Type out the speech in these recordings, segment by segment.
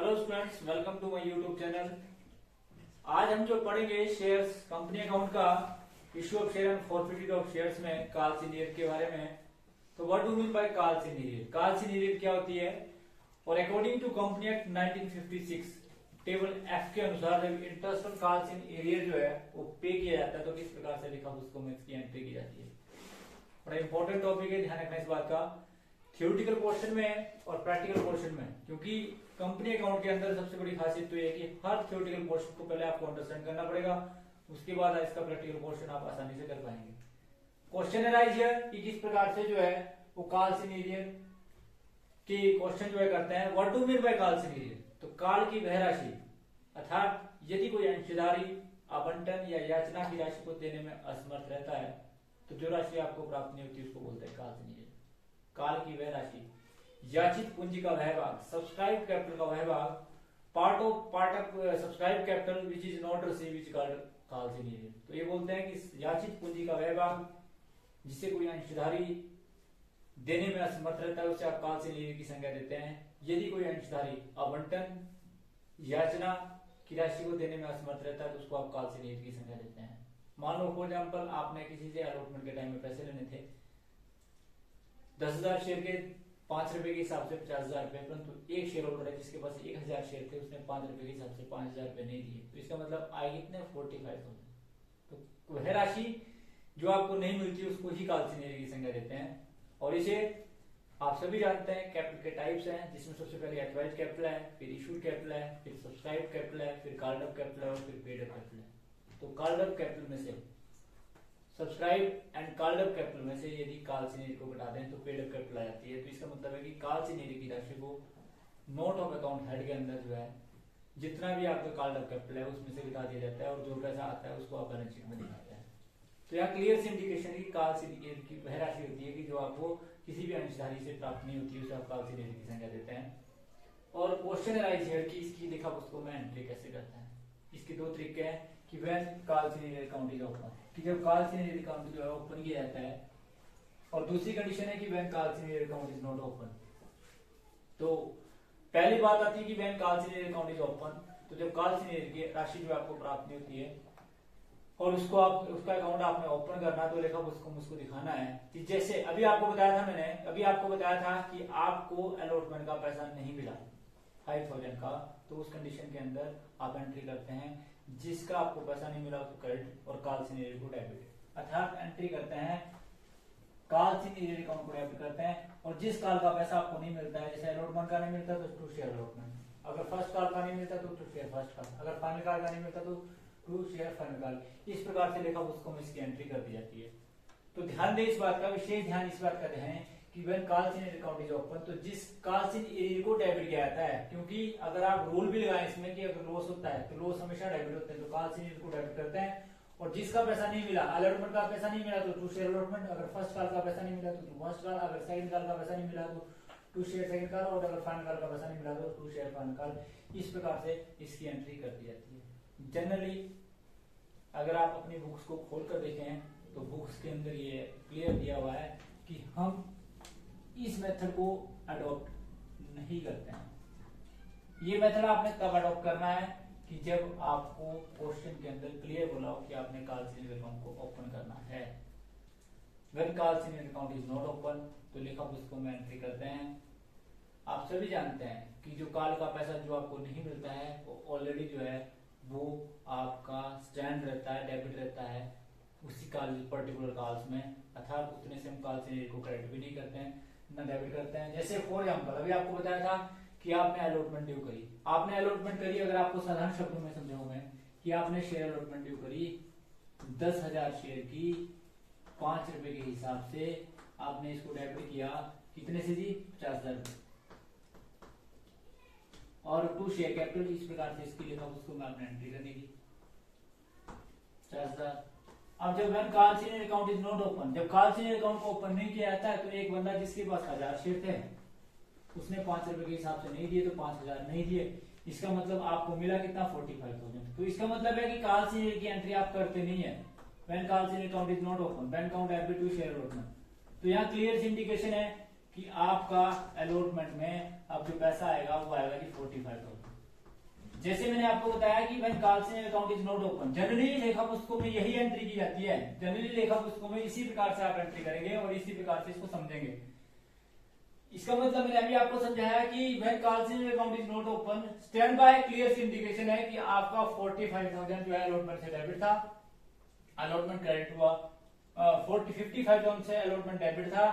Hello students, welcome to my YouTube channel. आज हम जो पढ़ेंगे शेयर्स कंपनी अकाउंट का issue of share and forfeited of shares में कॉल्स इन ईयर के बारे में। तो what do mean by calls in arrear? Calls in arrear क्या होती है? और according to company act 1956 table F के अनुसार जब interest on calls in arrear जो है वो पे किया जाता है तो किस प्रकार से लिखा उसको में इसकी एंट्री की जाती है। बड़ा इंपॉर्टेंट टॉपिक है, ध्यान रखना इस बात का, थ्योरेटिकल पोर्शन में और प्रैक्टिकल पोर्शन में। क्योंकि कंपनी अकाउंट के अंदर सबसे बड़ी खासियत तो ये है कि हर थ्योरेटिकल पोर्शन को पहले आपको अंडरस्टैंड करना पड़ेगा, उसके बाद इसका प्रैक्टिकल पोर्शन आप आसानी से कर पाएंगे। क्वेश्चन अराइज हियर कि किस प्रकार से जो है वो कॉल्स इन ईयर की क्वेश्चन जो है करते हैं। What do mean by calls in year? तो काल की वह राशि अर्थात यदि कोई अंशधारी आवंटन या याचना की राशि को देने में असमर्थ रहता है तो जो राशि आपको प्राप्त नहीं होती उसको बोलते हैं कॉल्स इन ईयर। काल की वह राशि, याचित पूंजी का वह भाग, सब्सक्राइब कैपिटल का वह भाग, part of subscribe capital which is not receive which called calls in year. तो ये बोलते हैं कि याचित पूंजी का वह भाग जिसे कोई अंशधारी देने में असमर्थ रहता है उसे आप कॉल्स इन ईयर की संज्ञा देते हैं। यदि कोई अंशधारी आवंटन याचना की राशि को देने में असमर्थ रहता है तो उसको आप कॉल्स इन ईयर की संज्ञा देते हैं। मान लो फॉर एग्जाम्पल आपने किसी से अलॉटमेंट के टाइम में पैसे लेने थे 10,000 शेयर के 5 रुपए के हिसाब से 50,000 रुपए, परंतु एक शेयर होल्डर है जिसके पास 1,000 शेयर थे, उसने 5 रुपए के हिसाब से 5,000 रुपए नहीं दिए, तो इसका मतलब आए कितने 45,000। तो वह राशि जो आपको नहीं मिलती उसको ही कॉल्स इन ईयर की संज्ञा देते हैं। और इसे आप सभी जानते हैं कैपिटल के टाइप्स हैं, जिसमें सबसे पहले एडवाइज कैपिटल है, फिर इशूड कैपिटल है, फिर सब्सक्राइब कैपिटल है, फिर कॉल्ड अप कैपिटल है और फिर पेड अप कैपिटल है। तो कॉल्ड अप कैपिटल में से subscribe and called up capital में से यदि कॉल्स इन ईयर को घटा दें तो पेड अप कैपिटल आ जाती है। तो इसका मतलब है कि कॉल्स इन ईयर की राशि को नोट ऑफ अकाउंट हेड के अंदर जो है जितना भी आपका कॉल्ड अप कैपिटल है उसमें से घटा दिया जाता है और जो पैसा आता है उसको आप बैलेंस शीट में दिखाते हैं। तो यहाँ क्लियर सी इंडिकेशन है कि कॉल्स इन ईयर की वह राशि होती है कि जो आपको किसी भी अंशधारी से प्राप्त नहीं होती है उसे आप कॉल्स इन ईयर की संज्ञा देते हैं। और क्वेश्चन अराइज हियर कि इसकी लेखा पुस्तकों में एंट्री कैसे करते हैं। इसके दो तरीके हैं कि when calls in year account is open, कि जब कॉल्स इन ईयर अकाउंट जो है ओपन किया जाता है, और दूसरी कंडीशन है कि when calls in year account is not open. तो पहली बात आती है कि when calls in year account is open, तो जब कॉल्स इन ईयर की राशि जो आपको प्राप्त नहीं होती है और उसको आप उसका अकाउंट आपने ओपन करना तो लेखा पुस्तकों में उसको दिखाना है कि जैसे अभी आपको बताया था कि आपको अलॉटमेंट का पैसा नहीं मिला 5,000 का, तो उस कंडीशन के अंदर आप एंट्री करते हैं जिसका आपको पैसा नहीं मिला उसको क्रेडिट और कॉल्स इन ईयर को डेबिट, अर्थात एंट्री करते हैं कॉल्स इन ईयर अकाउंट को डेबिट करते हैं। और जिस कॉल का पैसा आपको नहीं मिलता है, जैसे अलॉटमेंट का नहीं मिलता तो टू शेयर अलॉटमेंट, अगर फर्स्ट कॉल का नहीं मिलता तो टू शेयर फर्स्ट कॉल, अगर फाइनल कॉल का नहीं मिलता तो टू शेयर फाइनल कॉल। इस प्रकार से लेखा पुस्तकों में इसकी एंट्री कर दी जाती है। तो ध्यान दें इस बात का, विशेष ध्यान इस बात का दें कि when calls in year account is open, तो जिस कॉल्स इन ईयर को डेबिट किया जाता है, क्योंकि अगर आप रूल भी लगाएं इसमें कि अगर लॉस होता है तो लॉस हमेशा डेबिट होते हैं, तो कॉल्स इन ईयर को डेबिट करते हैं। और जिसका पैसा नहीं मिला, अलॉटमेंट का पैसा नहीं मिला तो टू शेयर अलॉटमेंट, अगर फर्स्ट कॉल का पैसा नहीं मिला तो फर्स्ट कॉल, अगर सेकंड कॉल का पैसा नहीं मिला तो टू शेयर सेकंड कॉल, और अगर फाइनल कॉल का पैसा नहीं मिला तो टू शेयर फाइनल कॉल। इस प्रकार से इसकी एंट्री कर दी जाती है। जनरली अगर आप अपनी बुक्स को खोलकर देखें तो बुक्स के अंदर ये क्लियर दिया हुआ है कि हम इस मेथड को अडॉप्ट नहीं करते हैं। ये मेथड आपने तब अडॉप्ट करना है कि जब आपको क्वेश्चन के अंदर क्लियर बोला हो कि आपने कॉल्स इन ईयर अकाउंट को ओपन करना है। When calls in year account is not open, तो लेखा पुस्तकों में एंट्री करते हैं। आप सभी जानते हैं कि जो कॉल का पैसा जो आपको नहीं मिलता है वो ऑलरेडी जो है वो आपका स्टैंड रहता है, डेबिट रहता है उसी कॉल पर्टिकुलर कॉल्स में, अर्थात उतने से हम कॉल्स इन ईयर को क्रेडिट भी नहीं करते हैं ना डेबिट करते हैं। जैसे फॉर एग्जांपल अभी आपको बताया था कि आपने अलॉटमेंट ड्यू करी, आपने अलॉटमेंट करी, अगर आपको साधारण शब्दों में समझाऊं मैं कि आपने शेयर अलॉटमेंट ड्यू करी 10,000 शेयर की 5 रुपए के हिसाब से, आपने इसको डेबिट किया कितने से जी 50,000 और टू शेयर कैपिटल। इस प्रकार से इसकी लेखा पुस्तकों में आपने एंट्री करनी थी 50,000। अब जब when calls in year account is not open, जब कॉल्स इन ईयर अकाउंट को ओपन नहीं किया जाता है तो एक बंदा जिसके पास 1000 शेयर थे उसने 5 रुपए के हिसाब से नहीं दिए तो 5,000 नहीं दिए, इसका मतलब आपको मिला कितना 45,000। तो इसका मतलब है कि कॉल्स इन ईयर की एंट्री आप करते नहीं है when calls in account is not open, when count debit to share allotment. तो यहाँ क्लियर इंडिकेशन है कि आपका अलॉटमेंट में अब जो पैसा आएगा वो आएगा कि 45,000। जैसे मैंने आपको बताया कि when calls in account is not open, generally लेखा पुस्तकों में यही एंट्री की जाती है। जनरली लेखा पुस्तकों में इसी प्रकार से आप एंट्री करेंगे और इसी प्रकार से इसको समझेंगे। इसका मतलब मैंने अभी आपको समझाया कि when calls in account is not open, stand by clear indication है कि आपका 45,000 जो है अलॉटमेंट से डेबिट था, अलॉटमेंट क्रेडिट हुआ। 55,000 से अलॉटमेंट डेबिट था,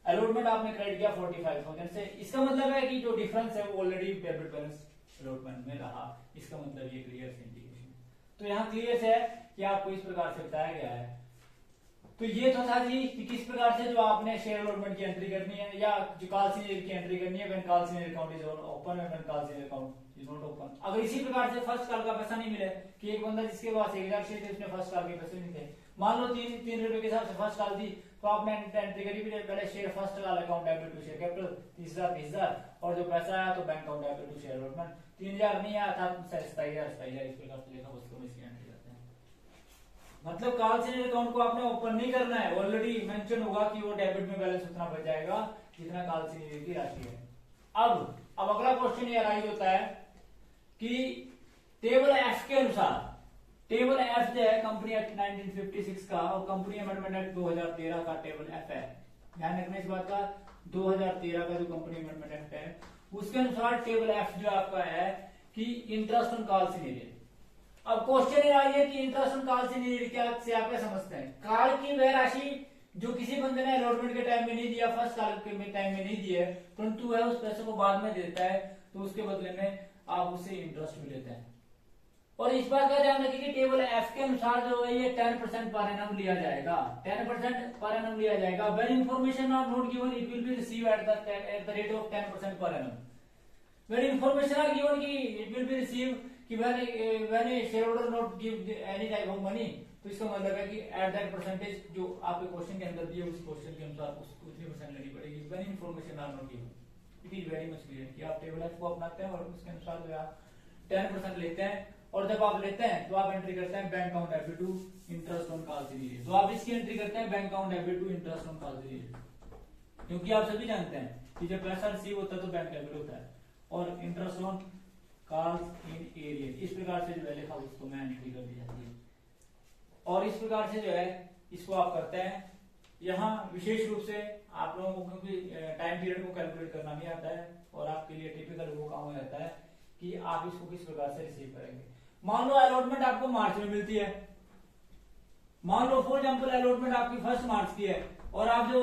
अलॉटमेंट आपने क्रेडिट किया 45,000 से। इसका मतलब है कि जो डिफरेंस है वो ऑलरेडी डेबिट बैलेंस अलॉटमेंट में रहा। इसका मतलब ये क्लियर इंडिकेशन। तो यहाँ क्लियर है कि आपको इस प्रकार से बताया गया है। तो ये तो था जी कि किस प्रकार से जो आपने शेयर अलॉटमेंट की एंट्री करनी है या जो कॉल्सिनी की एंट्री करनी है when calls in account is open and when calls in account is not open. अगर इसी प्रकार से फर्स्ट कॉल का पैसा नहीं मिले कि एक बंदा जिसके पास 1000 शेयर थे उसने फर्स्ट कॉल के पैसे नहीं थे, मान लो 3 रुपए के हिसाब से फर्स्ट कॉल थी, तो आपने एंट्री करी पहले share first call account debit to share capital 30,000 और जो पैसा आया तो bank account debit to share allotment 3,000 नहीं आया था 27,000 इस प्रकार से लेखा पुस्तकों में इसकी एंट्री करते हैं। मतलब कॉल्सिनी अकाउंट को आपने ओपन नहीं करना है, ऑलरेडी मेंशन होगा कि वो डेबिट में बैलेंस उतना बच जाएगा जितना कॉल्सिनी की राशि है। अब अगला क्वेश्चन ये राइज होता है कि टेबल एफ के अनुसार, टेबल एफ जो है कंपनी एक्ट 1956 का और कंपनी अमेंडमेंट एक्ट 2013 का टेबल एफ है। ध्यान रखना इस बात का, 2013 का जो कंपनी अमेंडमेंट एक्ट है उसके अनुसार टेबल एफ जो आपका है कि इंटरेस्ट ऑन कॉल्सिनी। अब क्वेश्चन ये है कि इंटरेस्ट ऑन कॉल्सिनी क्या से आप क्या समझते हैं? काल की वह राशि जो किसी बंदे ने अलॉटमेंट के टाइम में नहीं दिया, फर्स्ट काल के टाइम में नहीं दिया, परंतु वह उस पैसे को बाद में देता है, तो उसके बदले में आप उससे इंटरेस्ट भी लेते हैं। और इस बात का ध्यान रखिए कि टेबल एफ के अनुसार जो है ये 10% पर एनम लिया जाएगा, 10% पर एनम लिया जाएगा। When information are not given it will be receive at the rate of 10% per annum. When information are given कि इट विल बी रिसीव कि when share holder not give any type of money, तो इसका मतलब है कि at that percentage जो आपके question के अंदर दिए उस क्वेश्चन के अनुसार उसको उतनी परसेंट लेनी पड़ेगी। When information are not given, it is very much clear कि आप टेबल एफ को अपनाते हैं और उसके अनुसार जो आप 10% लेते हैं। और जब आप लेते हैं तो आप एंट्री करते हैं bank account debit to interest on calls in. तो आप इसकी एंट्री करते हैं bank account debit to interest on calls in, क्योंकि आप सभी जानते हैं कि जब पैसा रिसीव होता है तो बैंक डेबिट होता है और interest on calls in area. इस प्रकार से जो है लेखा पुस्तकों में एंट्री कर दी जाती है और इस प्रकार से जो है इसको आप करते हैं। यहाँ विशेष रूप से आप लोगों को क्योंकि टाइम पीरियड को कैलकुलेट करना नहीं आता है और आपके लिए टिपिकल वो काम हो जाता है कि आप इसको किस प्रकार से रिसीव करेंगे। मान लो अलॉटमेंट आपको मार्च में मिलती है, मान लो फॉर एग्जांपल अलॉटमेंट आपकी 1 मार्च की है और आप जो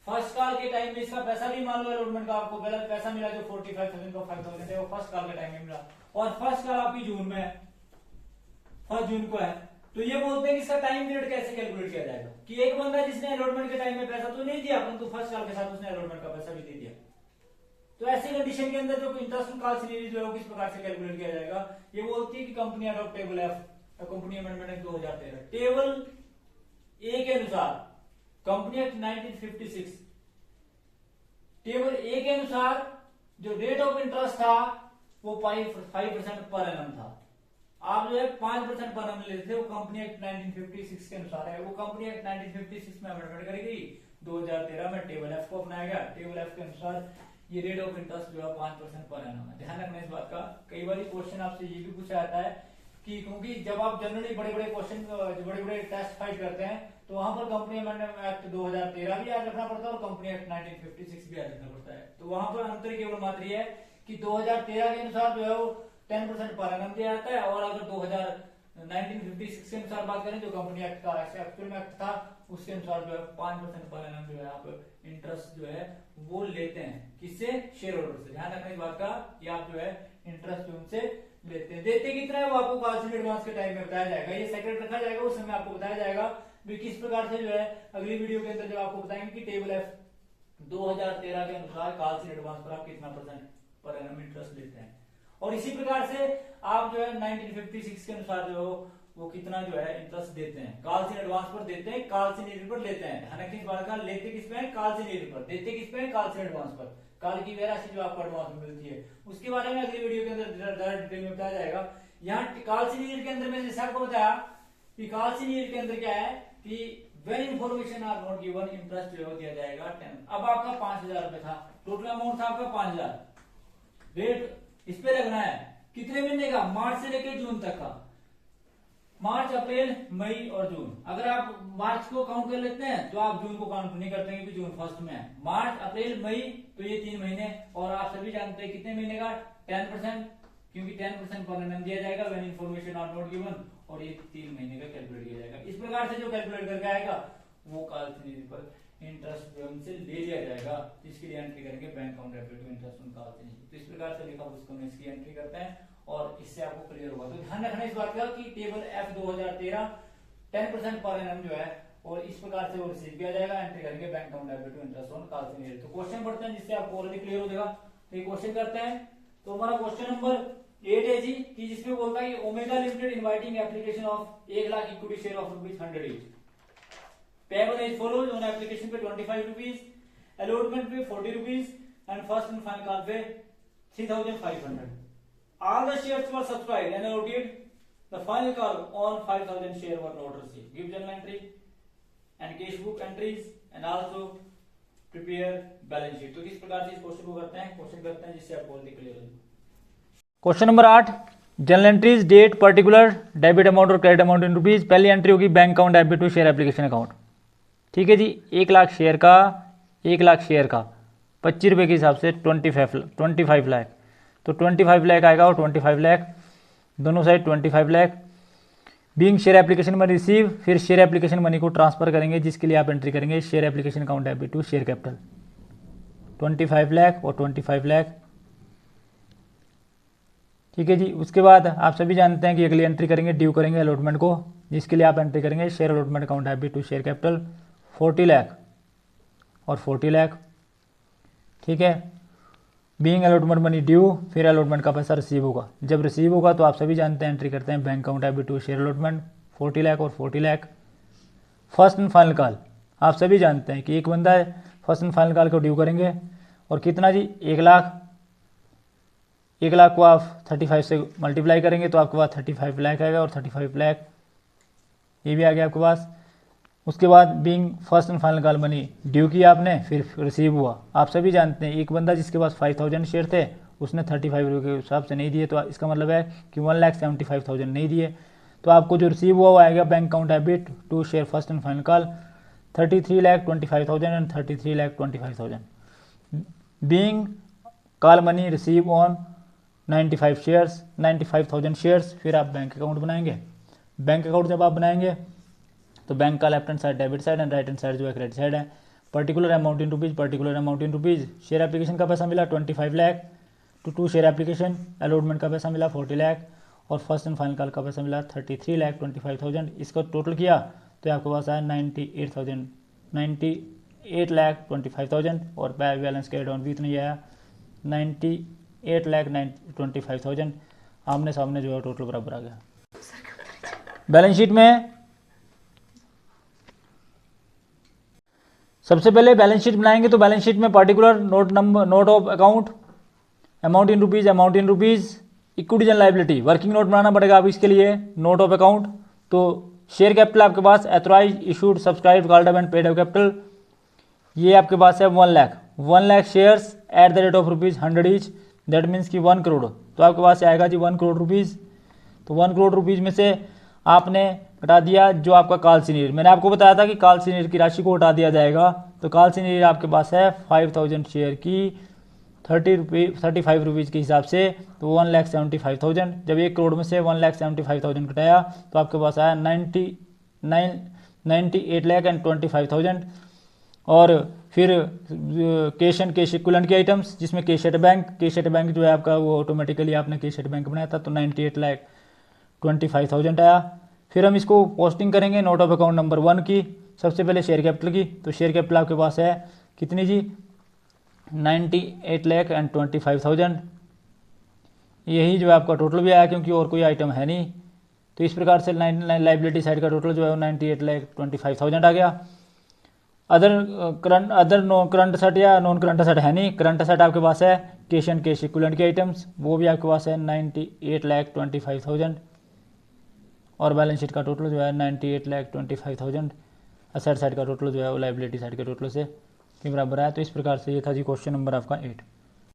फर्स्ट कॉल के टाइम में इसका पैसा भी मान लो अलॉटमेंट का आपको पहले पैसा मिला जो 45,000 का 5,000 है वो फर्स्ट कॉल के टाइम में मिला और फर्स्ट कॉल आपकी जून में है, 1 जून को है, तो ये बोलते हैं कि इसका टाइम पीरियड कैसे कैलकुलेट किया जाएगा कि एक बंदा जिसने अलॉटमेंट के टाइम में पैसा तो नहीं दिया परंतु फर्स्ट कॉल के साथ उसने अलॉटमेंट का पैसा भी दे दिया। तो ऐसी कंडीशन के अंदर जो इंटरेस्ट ऑन कॉल्सिनी जो है किस प्रकार से कैलकुलेट किया जाएगा, ये बोलती है कि company adopt table F company amendment act 2013 table A के अनुसार, कंपनी एक्ट 1956 टेबल ए के अनुसार जो रेट ऑफ इंटरेस्ट था वो 5% पर एनम था। आप जो है 5% पर एनम लेते थे, वो कंपनी एक्ट 1956 के अनुसार है। वो कंपनी एक्ट 1956 में अमेंडमेंट करी गई, 2013 में टेबल एफ को अपनाया गया। टेबल एफ के अनुसार ये रेट ऑफ इंटरेस्ट जो है 5% पर एनम है। ध्यान रखना इस बात का। कई बार क्वेश्चन आपसे ये भी पूछा जाता है कि क्योंकि जब आप जनरली बड़े बड़े क्वेश्चन बड़े बड़े टेस्ट फाइट करते हैं तो वहां पर कंपनी अमेंडमेंट एक्ट 2013 भी याद रखना पड़ता है और कंपनी एक्ट 1956 भी याद रखना पड़ता है। तो वहां पर अंतर केवल मात्र ये है कि 2013 के अनुसार जो है वो 10% पर एनम दिया जाता है और अगर 1956 के अनुसार बात करें जो कंपनी एक्ट का एक्चुअल में एक्ट था उसके अनुसार जो है 5% पर एनम जो है आप इंटरेस्ट जो है वो लेते हैं। किससे? शेयर होल्डर से। ध्यान रखना इस बात का कि आप जो है इंटरेस्ट उनसे लेते हैं। देते कितना है वो आपको कॉल्सिनी एडवांस के टाइम में बताया जाएगा, ये सेक्रेट रखा जाएगा, उस समय आपको बताया जाएगा भी किस प्रकार से जो है अगली वीडियो के अंदर जब आपको बताएंगे कि टेबल एफ 2013 के अनुसार कॉल्सिनी एडवांस पर आप कितना % पर एनम इंटरेस्ट लेते हैं। और इसी प्रकार से आप जो है 1956 के अनुसार जो वो कितना जो है इंटरेस्ट देते हैं, कॉल्सिनी एडवांस पर देते हैं, कॉल्सिनी पर लेते हैं। हालांकि इस बार का लेते किस पे है? कॉल्सिनी पर। देते किस पे है? कॉल्सिनी एडवांस पर। काल की वह राशि जो आपको एडवांस में मिलती है उसके बारे में अगली वीडियो के अंदर डिटेल में बताया जाएगा। यहाँ कॉल्सिनी के अंदर मैंने जैसे आपको बताया कि कॉल्सिनी के अंदर क्या है कि when information are not given interest जो दिया जाएगा 10। अब आपका 5,000 रुपए था, टोटल अमाउंट था आपका 5,000, रेट इस पे लगना है कितने महीने का, मार्च से लेकर जून तक का, मार्च अप्रैल मई और जून। अगर आप मार्च को काउंट कर लेते हैं तो आप जून को काउंट नहीं करते क्योंकि जून फर्स्ट में है। मार्च अप्रैल मई तो ये 3 महीने, और आप सभी जानते हैं कितने महीने का, 10%, क्योंकि 10% पर एनम दिया जाएगा when information are not given, और ये 3 महीने का कैलकुलेट किया जाएगा। इस प्रकार से जो कैलकुलेट करके आएगा वो काल्पनिक पर इंटरेस्ट से ले लिया जाएगा, जिसके लिए एंट्री करेंगे bank account debit to interest on काल्पनिक। तो इस प्रकार से लिखा पुस्तकों में इसकी एंट्री करते हैं और इससे आपको क्लियर होगा। तो ध्यान रखना इस बात का कि टेबल F 2013 10% पर एनम जो है और इस प्रकार से वो रिसीव किया जाएगा, एंट्री करेंगे bank account debit to interest on काल्पनिक। तो क्वेश्चन पढ़ते हैं जिससे आपको ऑलरेडी क्लियर हो जाएगा। तो ये क्वेश्चन करते हैं। तो हमारा क्वेश्चन नंबर 8 है जी, कि जिसमें बोलता है कि Omega limited inviting application of 1 lakh equity share of ₹100 each, payable as follows, on application पे ₹25, अलॉटमेंट पे ₹40 and first and final call पे 3500। All the shares were subscribed and allotted. The final call on 5000 share were not received. Give journal entry and cash book entries and also prepare balance sheet. तो किस प्रकार से इस question को करते हैं, question करते हैं जिससे आपको ऑलरेडी क्लियर हो जाए। Question number 8, general entries, date, particular, debit amount और क्रेडिट अमाउंट इन रुपीज। पहली एंट्री होगी bank account debit to share application account. ठीक है जी, 1 लाख शेयर का 25 रुपये के हिसाब से 25 लाख, तो 25 लाख आएगा और 25 लाख दोनों side 25 lakh. Being share application money receive, फिर शेयर एप्लीकेशन मनी को ट्रांसफर करेंगे जिसके लिए आप एंट्री करेंगे share application account debit to share capital 25 lakh और 25 लाख। ठीक है जी, उसके बाद आप सभी जानते हैं कि अगली एंट्री करेंगे ड्यू करेंगे अलॉटमेंट को, जिसके लिए आप एंट्री करेंगे share allotment account debit to share capital 40 lakh और 40 लाख। ठीक है, बीइंग अलॉटमेंट मनी ड्यू, फिर अलॉटमेंट का पैसा रिसीव होगा। जब रिसीव होगा तो आप सभी जानते हैं एंट्री करते हैं bank account debit to share allotment 40 lakh और 40 lakh. First and final call, आप सभी जानते हैं कि एक बंदा है, फर्स्ट एंड फाइनल कॉल को ड्यू करेंगे और कितना जी 1 लाख। 1 लाख को आप 35 से मल्टीप्लाई करेंगे तो आपके पास 35 लाख आएगा और 35 लाख ये भी आ गया आपके पास। उसके बाद being first and final call money due किया आपने, फिर रिसीव हुआ। आप सभी जानते हैं एक बंदा जिसके पास 5000 शेयर थे उसने 35 रुपये के हिसाब से नहीं दिए, तो इसका मतलब है कि 1,75,000 नहीं दिए। तो आपको जो रिसीव हुआ वो आएगा bank account debit to share first and final call 33,25,000 and 33,25,000। Being call money receive on 95,000 shares, फिर आप बैंक अकाउंट बनाएंगे। बैंक अकाउंट जब आप बनाएंगे तो बैंक का left hand side debit side and right hand side जो है क्रेडिट साइड है। Particular amount in rupees, particular amount in rupees. Share application का पैसा मिला 25 lakh to share application, allotment का पैसा मिला 40 लाख और फर्स्ट एंड फाइनल कॉल का पैसा मिला 33,25,000। इसको टोटल किया तो आपके पास आया 98,25,000 और बैलेंस कैरिड ऑन भी इतना ही आया 98,25,000। आमने सामने जो है टोटल बराबर आ गया। बैलेंस शीट में सबसे पहले बैलेंस शीट बनाएंगे तो बैलेंस शीट में particular note of account, amount in rupees, equities and liability. Working note बनाना पड़ेगा आप इसके लिए, नोट ऑफ अकाउंट। तो शेयर कैपिटल आपके पास authorised, issued, subscribed, called up and paid up capital ये आपके पास है 1 lakh. 1 lakh shares at the rate of ₹100 each, that means कि 1 करोड़। तो आपके पास आएगा जी 1 करोड़ रुपीज़। तो 1 करोड़ रुपीज़ में से आपने घटा दिया जो आपका काल सीनियर, मैंने आपको बताया था कि काल सीनियर की राशि को हटा दिया जाएगा। तो काल सीनियर आपके पास है 5000 शेयर की 35 रुपीज़ के हिसाब से, तो 1,75,000। जब 1 करोड़ में से 1,75,000 घटाया तो आपके पास आया 98,25,000। और फिर कैश एंड कैश इक्विवेलेंट के आइटम्स जिसमें कैश एट बैंक जो है आपका वो ऑटोमेटिकली आपने कैश एट बैंक बनाया था, तो 98,25,000 आया। फिर हम इसको पोस्टिंग करेंगे नोट ऑफ अकाउंट नंबर 1 की, सबसे पहले शेयर कैपिटल की। तो शेयर कैपिटल आपके पास है कितनी जी 98,25,000। यही जो है आपका टोटल भी आया क्योंकि और कोई आइटम है नहीं। तो इस प्रकार से लाइबिलिटी साइड का टोटल जो है 98,25,000 आ गया। अदर करंट असेट या नॉन करंट असेट है नहीं। करंट असेट आपके पास है कैश एंड कैश इक्विवेलेंट के आइटम्स, वो भी आपके पास है 98,25,000 और बैलेंस शीट का टोटल जो है 98,25,000। असेट साइड का टोटल जो है वो लाइबिलिटी साइड के टोटल से के बराबर है। तो इस प्रकार से ये था जी क्वेश्चन नंबर आपका 8।